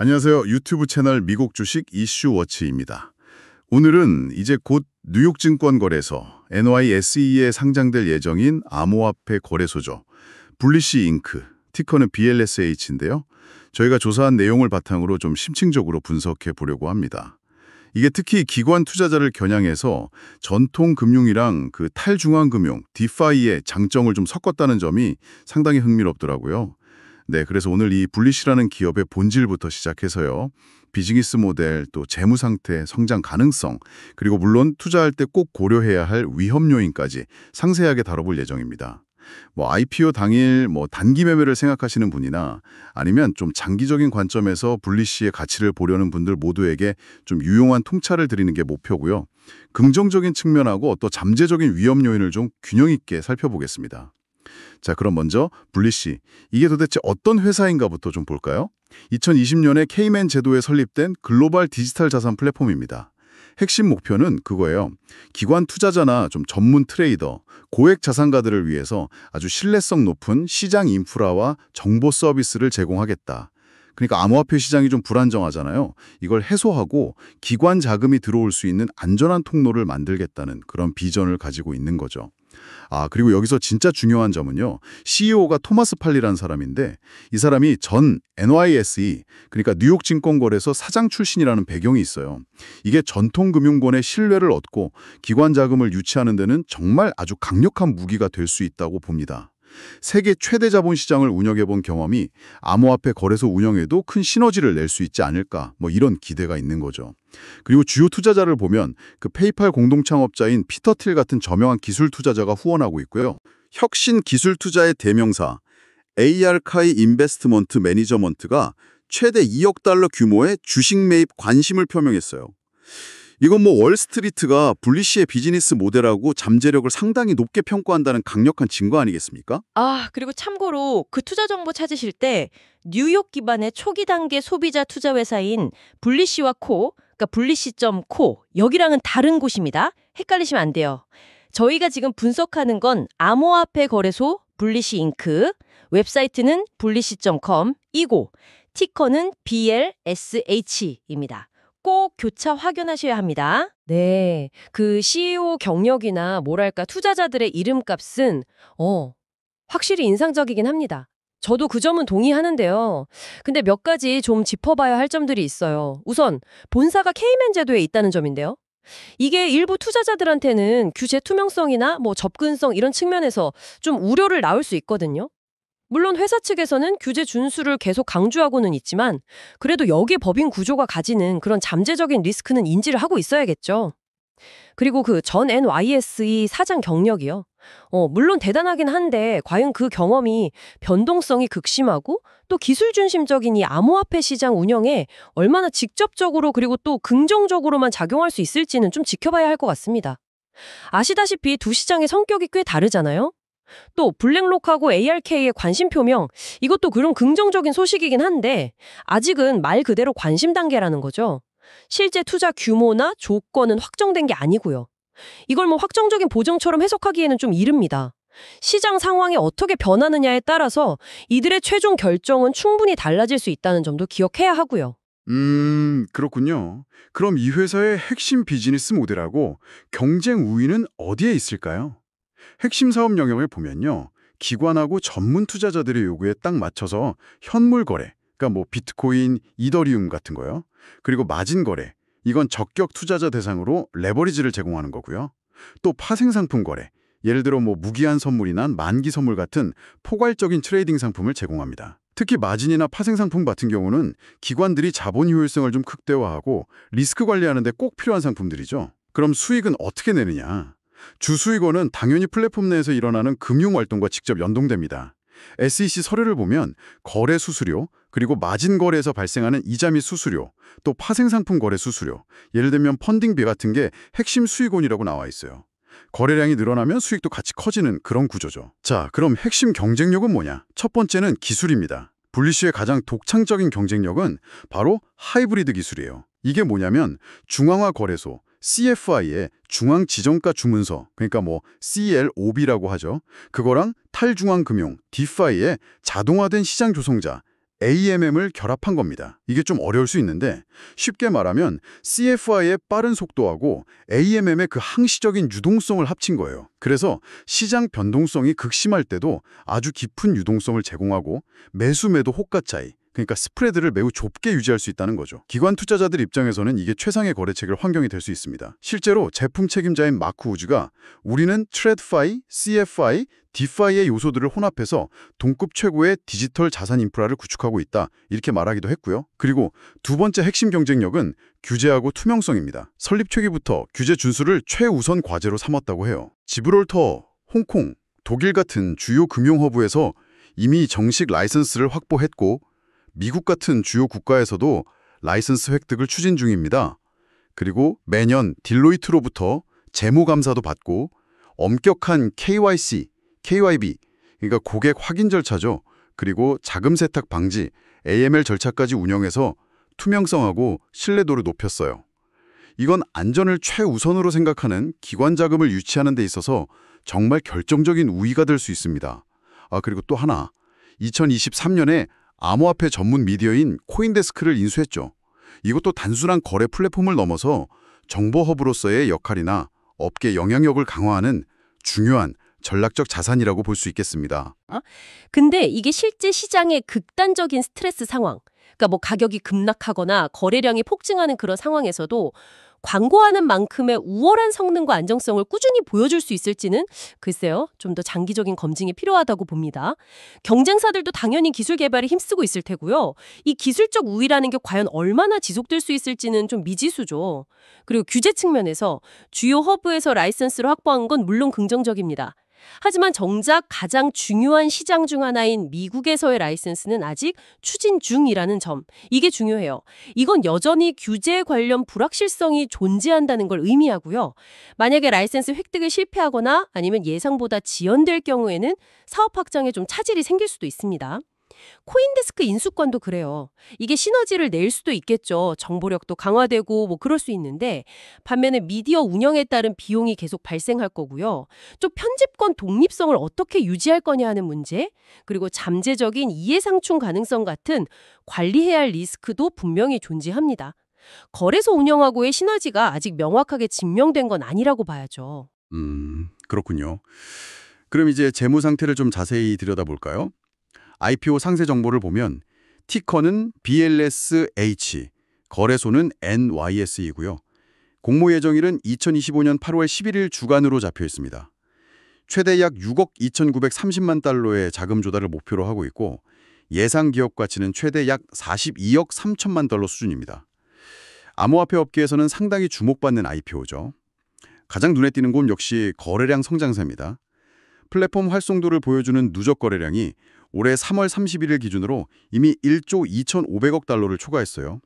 안녕하세요. 유튜브 채널 미국 주식 이슈워치입니다. 오늘은 이제 곧 뉴욕 증권거래소 NYSE에 상장될 예정인 암호화폐 거래소죠. 블리시 잉크, 티커는 BLSH인데요. 저희가 조사한 내용을 바탕으로 좀 심층적으로 분석해 보려고 합니다. 이게 특히 기관 투자자를 겨냥해서 전통 금융이랑 그 탈중앙금융, 디파이의 장점을 좀 섞었다는 점이 상당히 흥미롭더라고요. 네, 그래서 오늘 이 블리시라는 기업의 본질부터 시작해서요. 비즈니스 모델, 또 재무 상태, 성장 가능성, 그리고 물론 투자할 때 꼭 고려해야 할 위험 요인까지 상세하게 다뤄볼 예정입니다. IPO 당일 단기 매매를 생각하시는 분이나 아니면 좀 장기적인 관점에서 블리시의 가치를 보려는 분들 모두에게 좀 유용한 통찰을 드리는 게 목표고요. 긍정적인 측면하고 또 잠재적인 위험 요인을 좀 균형 있게 살펴보겠습니다. 자, 그럼 먼저 블리시, 이게 도대체 어떤 회사인가부터 좀 볼까요? 2020년에 케이맨 제도에 설립된 글로벌 디지털 자산 플랫폼입니다. 핵심 목표는 그거예요. 기관 투자자나 좀 전문 트레이더, 고액 자산가들을 위해서 아주 신뢰성 높은 시장 인프라와 정보 서비스를 제공하겠다. 그러니까 암호화폐 시장이 좀 불안정하잖아요. 이걸 해소하고 기관 자금이 들어올 수 있는 안전한 통로를 만들겠다는 그런 비전을 가지고 있는 거죠. 그리고 여기서 진짜 중요한 점은요. CEO가 토마스 팔리라는 사람인데 이 사람이 전 NYSE, 그러니까 뉴욕 증권거래소 사장 출신이라는 배경이 있어요. 이게 전통금융권의 신뢰를 얻고 기관 자금을 유치하는 데는 정말 아주 강력한 무기가 될 수 있다고 봅니다. 세계 최대 자본 시장을 운영해본 경험이 암호화폐 거래소 운영에도 큰 시너지를 낼 수 있지 않을까, 이런 기대가 있는 거죠. 그리고 주요 투자자를 보면 그 페이팔 공동 창업자인 피터 틸 같은 저명한 기술 투자자가 후원하고 있고요. 혁신 기술 투자의 대명사 AR카이 인베스트먼트 매니저먼트가 최대 2억 달러 규모의 주식 매입 관심을 표명했어요. 이건 월스트리트가 블리시의 비즈니스 모델하고 잠재력을 상당히 높게 평가한다는 강력한 증거 아니겠습니까? 그리고 참고로 그 투자 정보 찾으실 때 뉴욕 기반의 초기 단계 소비자 투자 회사인 블리시와 코, 그러니까 블리시.코, 여기랑은 다른 곳입니다. 헷갈리시면 안 돼요. 저희가 지금 분석하는 건 암호화폐 거래소 블리시 잉크, 웹사이트는 블리시.com, 이고, 티커는 BLSH입니다. 꼭 교차 확인하셔야 합니다. 네, 그 CEO 경력이나 뭐랄까 투자자들의 이름값은 확실히 인상적이긴 합니다. 저도 그 점은 동의하는데요. 근데 몇 가지 좀 짚어봐야 할 점들이 있어요. 우선 본사가 케이맨 제도에 있다는 점인데요. 이게 일부 투자자들한테는 규제 투명성이나 접근성 이런 측면에서 좀 우려를 낳을 수 있거든요. 물론 회사 측에서는 규제 준수를 계속 강조하고는 있지만 그래도 여기 법인 구조가 가지는 그런 잠재적인 리스크는 인지를 하고 있어야겠죠. 그리고 그 전 NYSE 사장 경력이요. 물론 대단하긴 한데 과연 그 경험이 변동성이 극심하고 또 기술 중심적인 이 암호화폐 시장 운영에 얼마나 직접적으로 그리고 또 긍정적으로만 작용할 수 있을지는 좀 지켜봐야 할 것 같습니다. 아시다시피 두 시장의 성격이 꽤 다르잖아요. 또 블랙록하고 ARK의 관심 표명, 이것도 그런 긍정적인 소식이긴 한데 아직은 말 그대로 관심 단계라는 거죠. 실제 투자 규모나 조건은 확정된 게 아니고요. 이걸 확정적인 보정처럼 해석하기에는 좀 이릅니다. 시장 상황이 어떻게 변하느냐에 따라서 이들의 최종 결정은 충분히 달라질 수 있다는 점도 기억해야 하고요. 그렇군요. 그럼 이 회사의 핵심 비즈니스 모델하고 경쟁 우위는 어디에 있을까요? 핵심 사업 영역을 보면요. 기관하고 전문 투자자들의 요구에 딱 맞춰서 현물 거래, 그러니까 비트코인, 이더리움 같은 거요. 그리고 마진 거래, 이건 적격 투자자 대상으로 레버리지를 제공하는 거고요. 또 파생 상품 거래, 예를 들어 무기한 선물이나 만기 선물 같은 포괄적인 트레이딩 상품을 제공합니다. 특히 마진이나 파생 상품 같은 경우는 기관들이 자본 효율성을 좀 극대화하고 리스크 관리하는 데 꼭 필요한 상품들이죠. 그럼 수익은 어떻게 내느냐? 주수익원은 당연히 플랫폼 내에서 일어나는 금융활동과 직접 연동됩니다. SEC 서류를 보면 거래 수수료, 그리고 마진 거래에서 발생하는 이자 및 수수료, 또 파생상품 거래 수수료, 예를 들면 펀딩비 같은 게 핵심 수익원이라고 나와 있어요. 거래량이 늘어나면 수익도 같이 커지는 그런 구조죠. 자, 그럼 핵심 경쟁력은 뭐냐? 첫 번째는 기술입니다. 블리시의 가장 독창적인 경쟁력은 바로 하이브리드 기술이에요. 이게 뭐냐면 중앙화 거래소, CFI의 중앙지정가 주문서, 그러니까 CLOB라고 하죠. 그거랑 탈중앙금융, 디파이의 자동화된 시장 조성자, AMM을 결합한 겁니다. 이게 좀 어려울 수 있는데 쉽게 말하면 CFI의 빠른 속도하고 AMM의 그 항시적인 유동성을 합친 거예요. 그래서 시장 변동성이 극심할 때도 아주 깊은 유동성을 제공하고 매수 매도 호가 차이, 그러니까 스프레드를 매우 좁게 유지할 수 있다는 거죠. 기관 투자자들 입장에서는 이게 최상의 거래책일 환경이 될 수 있습니다. 실제로 제품 책임자인 마크 우즈가 우리는 트레드파이, CFI, 디파이의 요소들을 혼합해서 동급 최고의 디지털 자산 인프라를 구축하고 있다, 이렇게 말하기도 했고요. 그리고 두 번째 핵심 경쟁력은 규제하고 투명성입니다. 설립 초기부터 규제 준수를 최우선 과제로 삼았다고 해요. 지브롤터, 홍콩, 독일 같은 주요 금융 허브에서 이미 정식 라이선스를 확보했고 미국 같은 주요 국가에서도 라이선스 획득을 추진 중입니다. 그리고 매년 딜로이트로부터 재무 감사도 받고 엄격한 KYC, KYB, 그러니까 고객 확인 절차죠. 그리고 자금 세탁 방지, AML 절차까지 운영해서 투명성하고 신뢰도를 높였어요. 이건 안전을 최우선으로 생각하는 기관 자금을 유치하는 데 있어서 정말 결정적인 우위가 될 수 있습니다. 그리고 또 하나, 2023년에 암호화폐 전문 미디어인 코인데스크를 인수했죠. 이것도 단순한 거래 플랫폼을 넘어서 정보 허브로서의 역할이나 업계 영향력을 강화하는 중요한 전략적 자산이라고 볼 수 있겠습니다. 근데 이게 실제 시장의 극단적인 스트레스 상황, 그러니까 뭐 가격이 급락하거나 거래량이 폭증하는 그런 상황에서도 광고하는 만큼의 우월한 성능과 안정성을 꾸준히 보여줄 수 있을지는 글쎄요, 좀 더 장기적인 검증이 필요하다고 봅니다. 경쟁사들도 당연히 기술 개발에 힘쓰고 있을 테고요. 이 기술적 우위라는 게 과연 얼마나 지속될 수 있을지는 좀 미지수죠. 그리고 규제 측면에서 주요 허브에서 라이선스를 확보한 건 물론 긍정적입니다. 하지만 정작 가장 중요한 시장 중 하나인 미국에서의 라이선스는 아직 추진 중이라는 점, 이게 중요해요. 이건 여전히 규제 관련 불확실성이 존재한다는 걸 의미하고요. 만약에 라이선스 획득을 실패하거나 아니면 예상보다 지연될 경우에는 사업 확장에 좀 차질이 생길 수도 있습니다. 코인데스크 인수권도 그래요. 이게 시너지를 낼 수도 있겠죠. 정보력도 강화되고 뭐 그럴 수 있는데 반면에 미디어 운영에 따른 비용이 계속 발생할 거고요. 또 편집권 독립성을 어떻게 유지할 거냐 하는 문제, 그리고 잠재적인 이해상충 가능성 같은 관리해야 할 리스크도 분명히 존재합니다. 거래소 운영하고의 시너지가 아직 명확하게 증명된 건 아니라고 봐야죠. 그렇군요. 그럼 이제 재무 상태를 좀 자세히 들여다볼까요? IPO 상세 정보를 보면 티커는 BLSH, 거래소는 NYS이고요. 공모 예정일은 2025년 8월 11일 주간으로 잡혀 있습니다. 최대 약 6억 2,930만 달러의 자금 조달을 목표로 하고 있고 예상 기업 가치는 최대 약 42억 3천만 달러 수준입니다. 암호화폐 업계에서는 상당히 주목받는 IPO죠. 가장 눈에 띄는 건 역시 거래량 성장세입니다. 플랫폼 활성도를 보여주는 누적 거래량이 올해 3월 31일 기준으로 이미 1조 2,500억 달러를 초과했어요.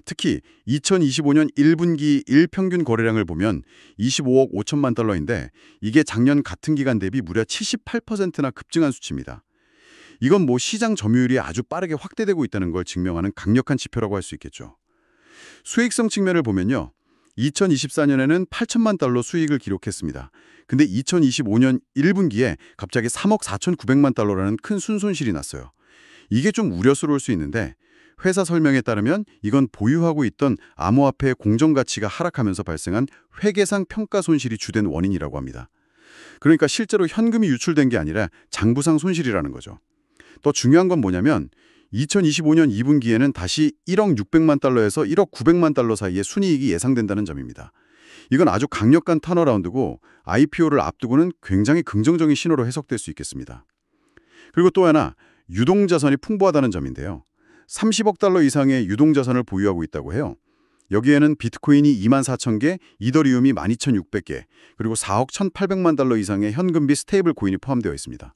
특히 2025년 1분기 일평균 거래량을 보면 25억 5천만 달러인데 이게 작년 같은 기간 대비 무려 78%나 급증한 수치입니다. 이건 뭐 시장 점유율이 아주 빠르게 확대되고 있다는 걸 증명하는 강력한 지표라고 할 수 있겠죠. 수익성 측면을 보면요. 2024년에는 8천만 달러 수익을 기록했습니다. 근데 2025년 1분기에 갑자기 3억 4,900만 달러라는 큰 순손실이 났어요. 이게 좀 우려스러울 수 있는데 회사 설명에 따르면 이건 보유하고 있던 암호화폐의 공정가치가 하락하면서 발생한 회계상 평가 손실이 주된 원인이라고 합니다. 그러니까 실제로 현금이 유출된 게 아니라 장부상 손실이라는 거죠. 더 중요한 건 뭐냐면 2025년 2분기에는 다시 1억 600만 달러에서 1억 900만 달러 사이의 순이익이 예상된다는 점입니다. 이건 아주 강력한 턴어라운드고 IPO를 앞두고는 굉장히 긍정적인 신호로 해석될 수 있겠습니다. 그리고 또 하나, 유동자산이 풍부하다는 점인데요. 30억 달러 이상의 유동자산을 보유하고 있다고 해요. 여기에는 비트코인이 24,000개, 이더리움이 12,600개, 그리고 4억 1,800만 달러 이상의 현금비 스테이블 코인이 포함되어 있습니다.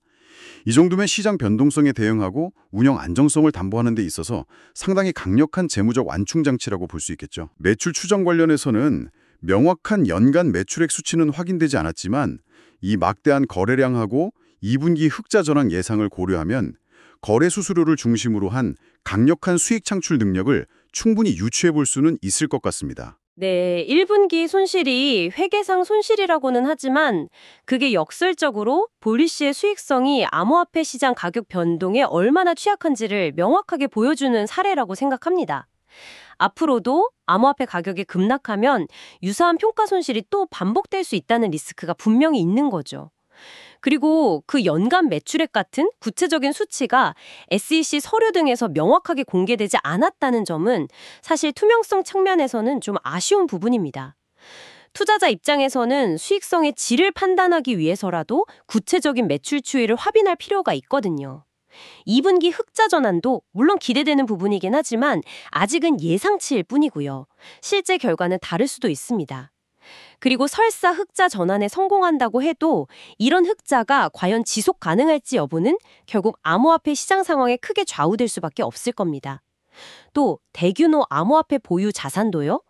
이 정도면 시장 변동성에 대응하고 운영 안정성을 담보하는 데 있어서 상당히 강력한 재무적 완충 장치라고 볼 수 있겠죠. 매출 추정 관련해서는 명확한 연간 매출액 수치는 확인되지 않았지만 이 막대한 거래량하고 2분기 흑자 전환 예상을 고려하면 거래 수수료를 중심으로 한 강력한 수익 창출 능력을 충분히 유추해 볼 수는 있을 것 같습니다. 네, 1분기 손실이 회계상 손실이라고는 하지만 그게 역설적으로 볼리시의 수익성이 암호화폐 시장 가격 변동에 얼마나 취약한지를 명확하게 보여주는 사례라고 생각합니다. 앞으로도 암호화폐 가격이 급락하면 유사한 평가 손실이 또 반복될 수 있다는 리스크가 분명히 있는 거죠. 그리고 그 연간 매출액 같은 구체적인 수치가 SEC 서류 등에서 명확하게 공개되지 않았다는 점은 사실 투명성 측면에서는 좀 아쉬운 부분입니다. 투자자 입장에서는 수익성의 질을 판단하기 위해서라도 구체적인 매출 추이를 확인할 필요가 있거든요. 2분기 흑자 전환도 물론 기대되는 부분이긴 하지만 아직은 예상치일 뿐이고요. 실제 결과는 다를 수도 있습니다. 그리고 설사 흑자 전환에 성공한다고 해도 이런 흑자가 과연 지속 가능할지 여부는 결국 암호화폐 시장 상황에 크게 좌우될 수밖에 없을 겁니다. 또 대규모 암호화폐 보유 자산도요?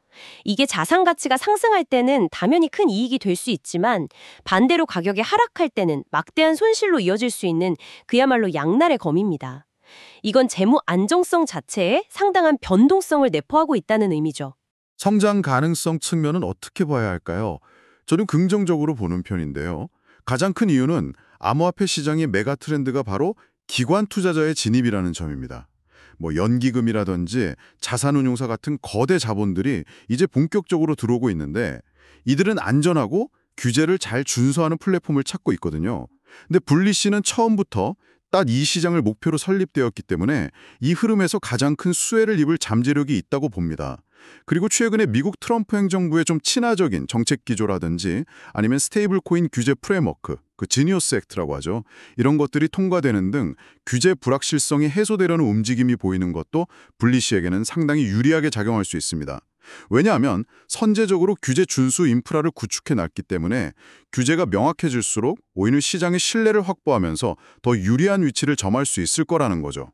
이게 자산 가치가 상승할 때는 당연히 큰 이익이 될 수 있지만 반대로 가격이 하락할 때는 막대한 손실로 이어질 수 있는 그야말로 양날의 검입니다. 이건 재무 안정성 자체에 상당한 변동성을 내포하고 있다는 의미죠. 성장 가능성 측면은 어떻게 봐야 할까요? 저는 긍정적으로 보는 편인데요. 가장 큰 이유는 암호화폐 시장의 메가 트렌드가 바로 기관 투자자의 진입이라는 점입니다. 연기금이라든지 자산운용사 같은 거대 자본들이 이제 본격적으로 들어오고 있는데 이들은 안전하고 규제를 잘 준수하는 플랫폼을 찾고 있거든요. 근데 블리시는 처음부터 딱 이 시장을 목표로 설립되었기 때문에 이 흐름에서 가장 큰 수혜를 입을 잠재력이 있다고 봅니다. 그리고 최근에 미국 트럼프 행정부의 좀 친화적인 정책 기조라든지 아니면 스테이블 코인 규제 프레임워크, 그 지니어스 액트라고 하죠. 이런 것들이 통과되는 등 규제 불확실성이 해소되려는 움직임이 보이는 것도 블리시에게는 상당히 유리하게 작용할 수 있습니다. 왜냐하면 선제적으로 규제 준수 인프라를 구축해 놨기 때문에 규제가 명확해질수록 오히려 시장의 신뢰를 확보하면서 더 유리한 위치를 점할 수 있을 거라는 거죠.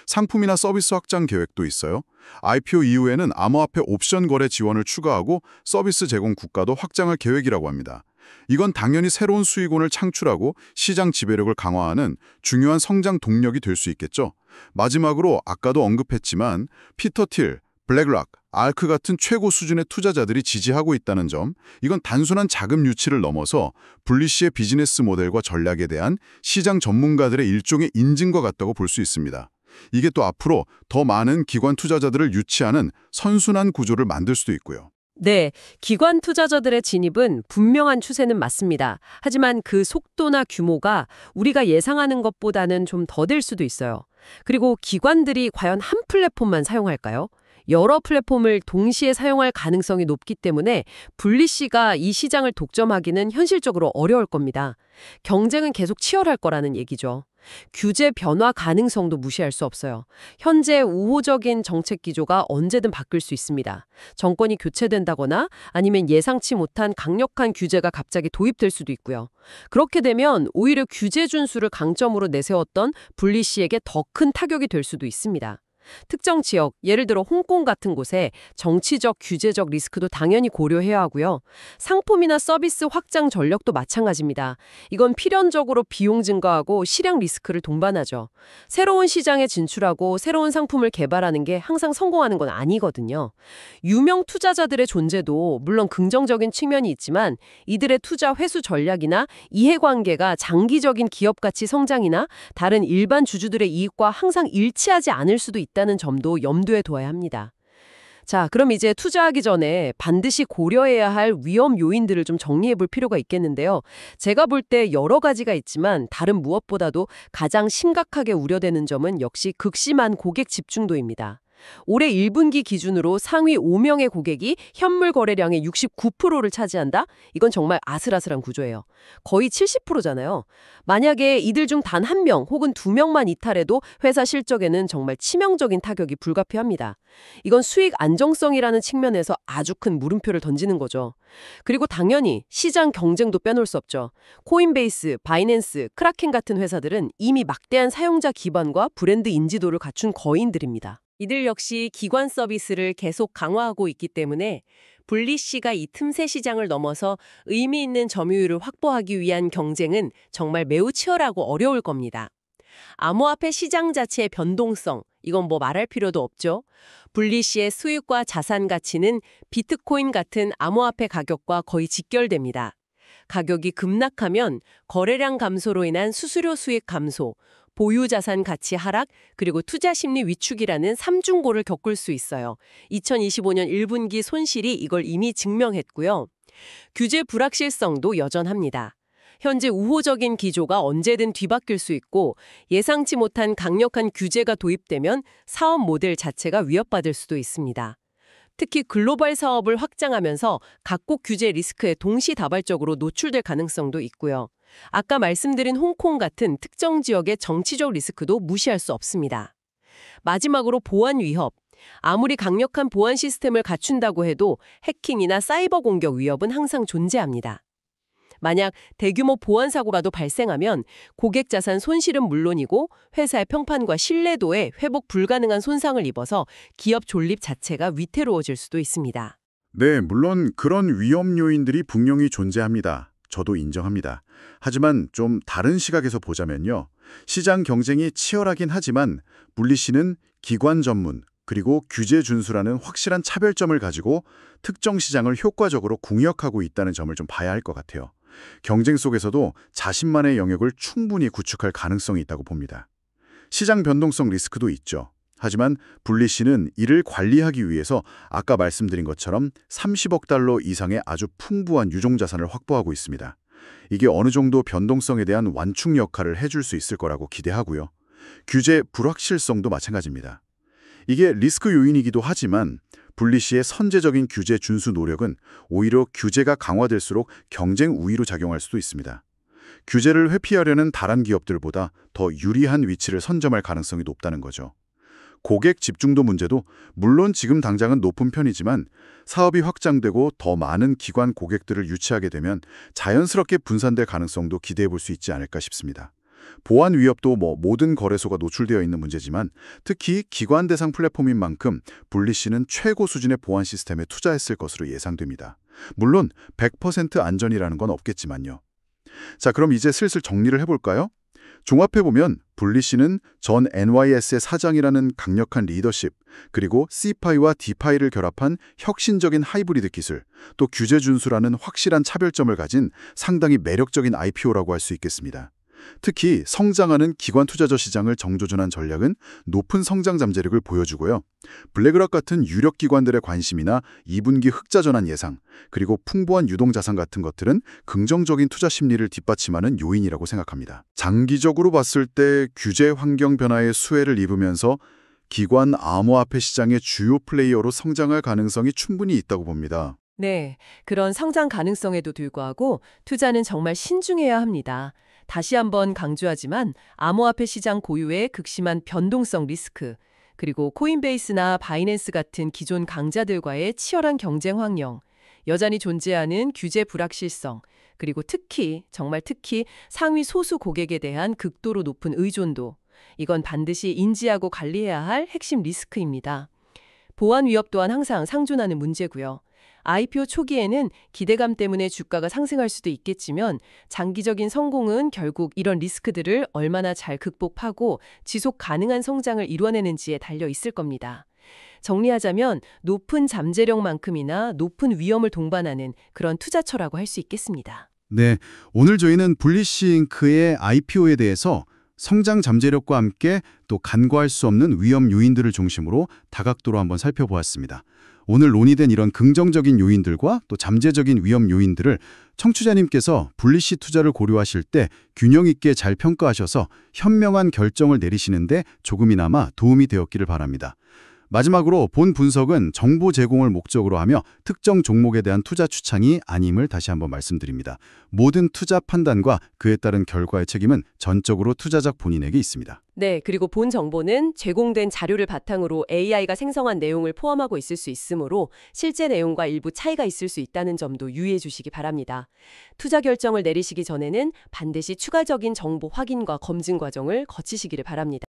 상품이나 서비스 확장 계획도 있어요. IPO 이후에는 암호화폐 옵션 거래 지원을 추가하고 서비스 제공 국가도 확장할 계획이라고 합니다. 이건 당연히 새로운 수익원을 창출하고 시장 지배력을 강화하는 중요한 성장 동력이 될 수 있겠죠. 마지막으로 아까도 언급했지만 피터 틸, 블랙락, 알크 같은 최고 수준의 투자자들이 지지하고 있다는 점, 이건 단순한 자금 유치를 넘어서 블리시의 비즈니스 모델과 전략에 대한 시장 전문가들의 일종의 인증과 같다고 볼 수 있습니다. 이게 또 앞으로 더 많은 기관 투자자들을 유치하는 선순환 구조를 만들 수도 있고요. 네, 기관 투자자들의 진입은 분명한 추세는 맞습니다. 하지만 그 속도나 규모가 우리가 예상하는 것보다는 좀 더딜 수도 있어요. 그리고 기관들이 과연 한 플랫폼만 사용할까요? 여러 플랫폼을 동시에 사용할 가능성이 높기 때문에 블리시가 이 시장을 독점하기는 현실적으로 어려울 겁니다. 경쟁은 계속 치열할 거라는 얘기죠. 규제 변화 가능성도 무시할 수 없어요. 현재 우호적인 정책 기조가 언제든 바뀔 수 있습니다. 정권이 교체된다거나 아니면 예상치 못한 강력한 규제가 갑자기 도입될 수도 있고요. 그렇게 되면 오히려 규제 준수를 강점으로 내세웠던 블리시에게 더 큰 타격이 될 수도 있습니다. 특정 지역, 예를 들어 홍콩 같은 곳에 정치적, 규제적 리스크도 당연히 고려해야 하고요. 상품이나 서비스 확장 전력도 마찬가지입니다. 이건 필연적으로 비용 증가하고 실행 리스크를 동반하죠. 새로운 시장에 진출하고 새로운 상품을 개발하는 게 항상 성공하는 건 아니거든요. 유명 투자자들의 존재도 물론 긍정적인 측면이 있지만 이들의 투자 회수 전략이나 이해관계가 장기적인 기업 가치 성장이나 다른 일반 주주들의 이익과 항상 일치하지 않을 수도 있다는 점도 염두에 둬야 합니다. 자, 그럼 이제 투자하기 전에 반드시 고려해야 할 위험 요인들을 좀 정리해 볼 필요가 있겠는데요. 제가 볼 때 여러 가지가 있지만 다른 무엇보다도 가장 심각하게 우려되는 점은 역시 극심한 고객 집중도입니다. 올해 1분기 기준으로 상위 5명의 고객이 현물 거래량의 69%를 차지한다? 이건 정말 아슬아슬한 구조예요. 거의 70%잖아요. 만약에 이들 중 단 1명 혹은 2명만 이탈해도 회사 실적에는 정말 치명적인 타격이 불가피합니다. 이건 수익 안정성이라는 측면에서 아주 큰 물음표를 던지는 거죠. 그리고 당연히 시장 경쟁도 빼놓을 수 없죠. 코인베이스, 바이낸스, 크라켄 같은 회사들은 이미 막대한 사용자 기반과 브랜드 인지도를 갖춘 거인들입니다. 이들 역시 기관 서비스를 계속 강화하고 있기 때문에 블리시가 이 틈새 시장을 넘어서 의미 있는 점유율을 확보하기 위한 경쟁은 정말 매우 치열하고 어려울 겁니다. 암호화폐 시장 자체의 변동성, 이건 뭐 말할 필요도 없죠. 분리 시의 수익과 자산 가치는 비트코인 같은 암호화폐 가격과 거의 직결됩니다. 가격이 급락하면 거래량 감소로 인한 수수료 수익 감소, 보유 자산 가치 하락, 그리고 투자 심리 위축이라는 삼중고를 겪을 수 있어요. 2025년 1분기 손실이 이걸 이미 증명했고요. 규제 불확실성도 여전합니다. 현재 우호적인 기조가 언제든 뒤바뀔 수 있고 예상치 못한 강력한 규제가 도입되면 사업 모델 자체가 위협받을 수도 있습니다. 특히 글로벌 사업을 확장하면서 각국 규제 리스크에 동시다발적으로 노출될 가능성도 있고요. 아까 말씀드린 홍콩 같은 특정 지역의 정치적 리스크도 무시할 수 없습니다. 마지막으로 보안 위협. 아무리 강력한 보안 시스템을 갖춘다고 해도 해킹이나 사이버 공격 위협은 항상 존재합니다. 만약 대규모 보안 사고라도 발생하면 고객 자산 손실은 물론이고 회사의 평판과 신뢰도에 회복 불가능한 손상을 입어서 기업 존립 자체가 위태로워질 수도 있습니다. 네, 물론 그런 위험 요인들이 분명히 존재합니다. 저도 인정합니다. 하지만 좀 다른 시각에서 보자면요. 시장 경쟁이 치열하긴 하지만 분리씨는 기관 전문, 그리고 규제 준수라는 확실한 차별점을 가지고 특정 시장을 효과적으로 궁역하고 있다는 점을 좀 봐야 할 것 같아요. 경쟁 속에서도 자신만의 영역을 충분히 구축할 가능성이 있다고 봅니다. 시장 변동성 리스크도 있죠. 하지만 분리씨는 이를 관리하기 위해서 아까 말씀드린 것처럼 30억 달러 이상의 아주 풍부한 유종자산을 확보하고 있습니다. 이게 어느 정도 변동성에 대한 완충 역할을 해줄 수 있을 거라고 기대하고요. 규제 불확실성도 마찬가지입니다. 이게 리스크 요인이기도 하지만 분리씨의 선제적인 규제 준수 노력은 오히려 규제가 강화될수록 경쟁 우위로 작용할 수도 있습니다. 규제를 회피하려는 다른 기업들보다 더 유리한 위치를 선점할 가능성이 높다는 거죠. 고객 집중도 문제도 물론 지금 당장은 높은 편이지만 사업이 확장되고 더 많은 기관 고객들을 유치하게 되면 자연스럽게 분산될 가능성도 기대해 볼 수 있지 않을까 싶습니다. 보안 위협도 모든 거래소가 노출되어 있는 문제지만 특히 기관 대상 플랫폼인 만큼 분리씨는 최고 수준의 보안 시스템에 투자했을 것으로 예상됩니다. 물론 100% 안전이라는 건 없겠지만요. 자, 그럼 이제 슬슬 정리를 해볼까요? 종합해보면 분리씨는 전 NYS의 사장이라는 강력한 리더십, 그리고 CPI와 DeFi를 결합한 혁신적인 하이브리드 기술, 또 규제 준수라는 확실한 차별점을 가진 상당히 매력적인 IPO라고 할 수 있겠습니다. 특히 성장하는 기관 투자자 시장을 정조준한 전략은 높은 성장 잠재력을 보여주고요. 블랙락 같은 유력 기관들의 관심이나 2분기 흑자 전환 예상, 그리고 풍부한 유동자산 같은 것들은 긍정적인 투자 심리를 뒷받침하는 요인이라고 생각합니다. 장기적으로 봤을 때 규제 환경 변화의 수혜를 입으면서 기관 암호화폐 시장의 주요 플레이어로 성장할 가능성이 충분히 있다고 봅니다. 네, 그런 성장 가능성에도 불구하고 투자는 정말 신중해야 합니다. 다시 한번 강조하지만 암호화폐 시장 고유의 극심한 변동성 리스크, 그리고 코인베이스나 바이낸스 같은 기존 강자들과의 치열한 경쟁 환경, 여전히 존재하는 규제 불확실성, 그리고 정말 특히 상위 소수 고객에 대한 극도로 높은 의존도, 이건 반드시 인지하고 관리해야 할 핵심 리스크입니다. 보안 위협 또한 항상 상존하는 문제고요. IPO 초기에는 기대감 때문에 주가가 상승할 수도 있겠지만 장기적인 성공은 결국 이런 리스크들을 얼마나 잘 극복하고 지속 가능한 성장을 이뤄내는지에 달려 있을 겁니다. 정리하자면 높은 잠재력만큼이나 높은 위험을 동반하는 그런 투자처라고 할 수 있겠습니다. 네, 오늘 저희는 분리씨 잉크의 IPO에 대해서 성장 잠재력과 함께 또 간과할 수 없는 위험 요인들을 중심으로 다각도로 한번 살펴보았습니다. 오늘 논의된 이런 긍정적인 요인들과 또 잠재적인 위험 요인들을 청취자님께서 분리씨 투자를 고려하실 때 균형 있게 잘 평가하셔서 현명한 결정을 내리시는데 조금이나마 도움이 되었기를 바랍니다. 마지막으로 본 분석은 정보 제공을 목적으로 하며 특정 종목에 대한 투자 추천이 아님을 다시 한번 말씀드립니다. 모든 투자 판단과 그에 따른 결과의 책임은 전적으로 투자자 본인에게 있습니다. 네, 그리고 본 정보는 제공된 자료를 바탕으로 AI가 생성한 내용을 포함하고 있을 수 있으므로 실제 내용과 일부 차이가 있을 수 있다는 점도 유의해 주시기 바랍니다. 투자 결정을 내리시기 전에는 반드시 추가적인 정보 확인과 검증 과정을 거치시기를 바랍니다.